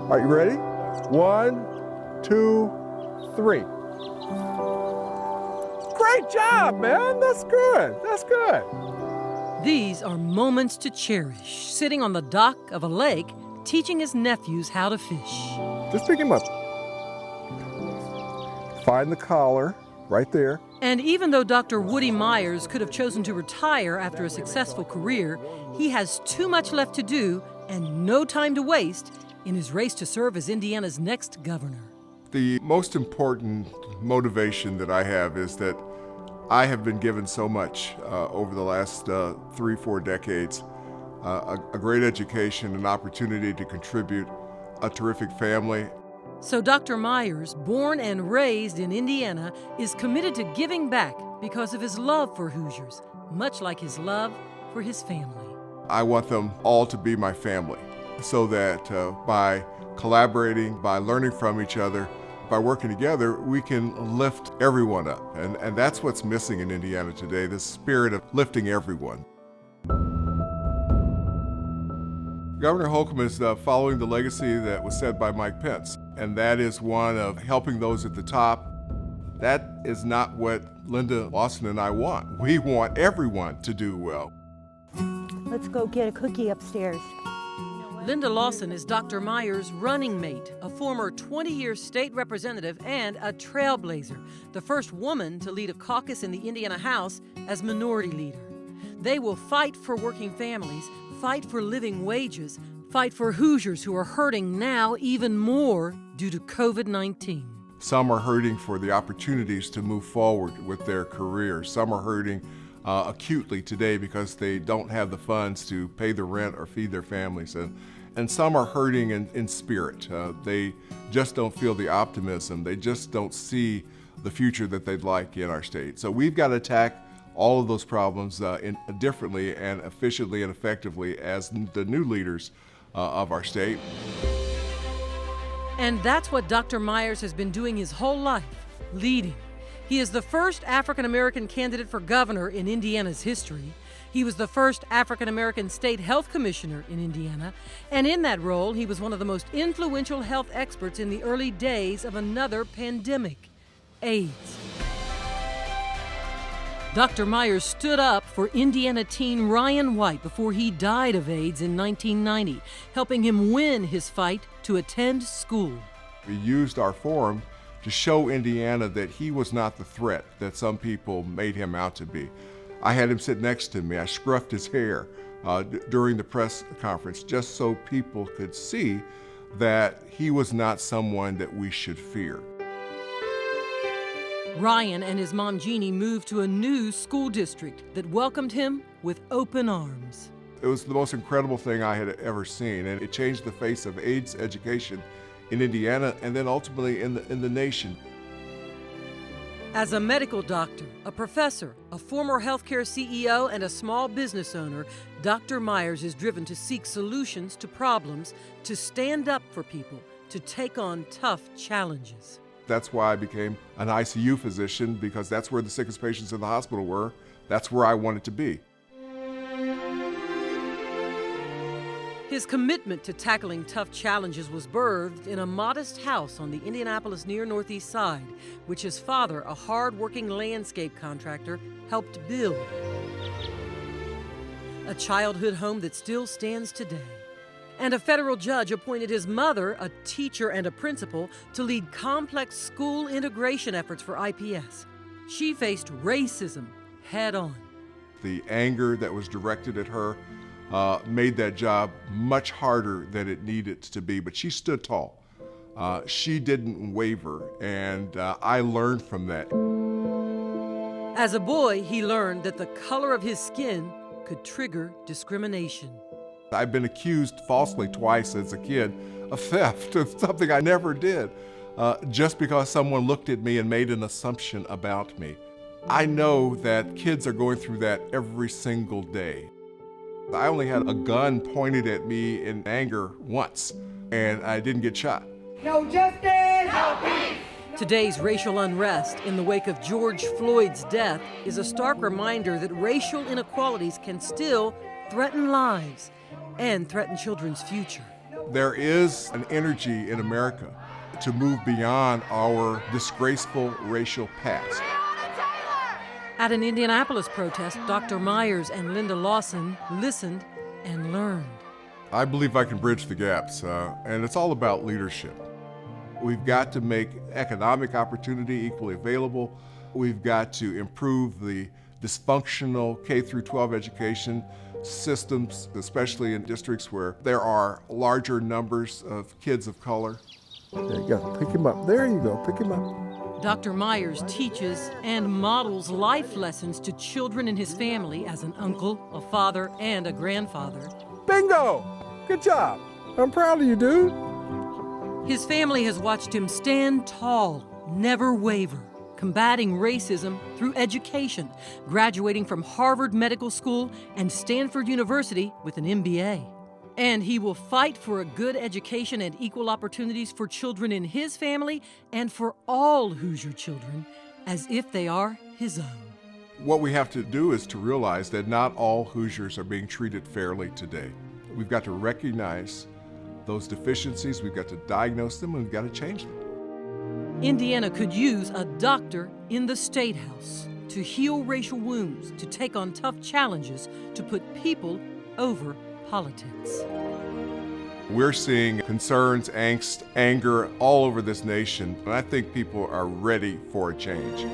Are you ready? 1, 2, 3. Great job, man. That's good. That's good. These are moments to cherish, sitting on the dock of a lake, teaching his nephews how to fish. Just pick him up. Find the collar right there. And even though Dr. Woody Myers could have chosen to retire after a successful career, he has too much left to do and no time to waste in his race to serve as Indiana's next governor. The most important motivation that I have is that I have been given so much over the last 3-4 decades, a great education, an opportunity to contribute, a terrific family. So Dr. Myers, born and raised in Indiana, is committed to giving back because of his love for Hoosiers, much like his love for his family. I want them all to be my family, so that by collaborating, by learning from each other, by working together, we can lift everyone up. And that's what's missing in Indiana today, the spirit of lifting everyone. Governor Holcomb is following the legacy that was set by Mike Pence, and that is one of helping those at the top. That is not what Linda Lawson and I want. We want everyone to do well. Let's go get a cookie upstairs. Linda Lawson is Dr. Myers' running mate, a former 20-year state representative and a trailblazer, the first woman to lead a caucus in the Indiana House as minority leader. They will fight for working families, fight for living wages, fight for Hoosiers who are hurting now even more due to COVID-19. Some are hurting for the opportunities to move forward with their careers. Some are hurting acutely today because they don't have the funds to pay the rent or feed their families. And some are hurting in spirit. They just don't feel the optimism. They just don't see the future that they'd like in our state. So we've got to attack all of those problems differently and efficiently and effectively as the new leaders of our state. And that's what Dr. Myers has been doing his whole life, leading. He is the first African-American candidate for governor in Indiana's history. He was the first African-American state health commissioner in Indiana, and in that role, he was one of the most influential health experts in the early days of another pandemic, AIDS. Dr. Myers stood up for Indiana teen Ryan White before he died of AIDS in 1990, helping him win his fight to attend school. We used our forum to show Indiana that he was not the threat that some people made him out to be. I had him sit next to me. I scruffed his hair during the press conference just so people could see that he was not someone that we should fear. Ryan and his mom Jeannie moved to a new school district that welcomed him with open arms. It was the most incredible thing I had ever seen, and it changed the face of AIDS education in Indiana and then ultimately in the nation. As a medical doctor, a professor, a former healthcare CEO, and a small business owner, Dr. Myers is driven to seek solutions to problems, to stand up for people, to take on tough challenges. That's why I became an ICU physician, because that's where the sickest patients in the hospital were. That's where I wanted to be. His commitment to tackling tough challenges was birthed in a modest house on the Indianapolis near Northeast Side, which his father, a hard-working landscape contractor, helped build. A childhood home that still stands today. And a federal judge appointed his mother, a teacher and a principal, to lead complex school integration efforts for IPS. She faced racism head-on. The anger that was directed at her made that job much harder than it needed to be, but she stood tall. She didn't waver, and I learned from that. As a boy, he learned that the color of his skin could trigger discrimination. I've been accused falsely twice as a kid of theft, of something I never did, just because someone looked at me and made an assumption about me. I know that kids are going through that every single day. I only had a gun pointed at me in anger once, and I didn't get shot. No justice! No peace! Today's racial unrest in the wake of George Floyd's death is a stark reminder that racial inequalities can still threaten lives and threaten children's future. There is an energy in America to move beyond our disgraceful racial past. At an Indianapolis protest, Dr. Myers and Linda Lawson listened and learned. I believe I can bridge the gaps, and it's all about leadership. We've got to make economic opportunity equally available. We've got to improve the dysfunctional K through 12 education systems, especially in districts where there are larger numbers of kids of color. There you go. Pick him up. There you go. Pick him up. Dr. Myers teaches and models life lessons to children in his family as an uncle, a father, and a grandfather. Bingo! Good job. I'm proud of you, dude. His family has watched him stand tall, never waver, combating racism through education, graduating from Harvard Medical School and Stanford University with an MBA. And he will fight for a good education and equal opportunities for children in his family and for all Hoosier children, as if they are his own. What we have to do is to realize that not all Hoosiers are being treated fairly today. We've got to recognize those deficiencies, we've got to diagnose them, and we've got to change them. Indiana could use a doctor in the State House to heal racial wounds, to take on tough challenges, to put people over politics. We're seeing concerns, angst, anger all over this nation, and I think people are ready for a change.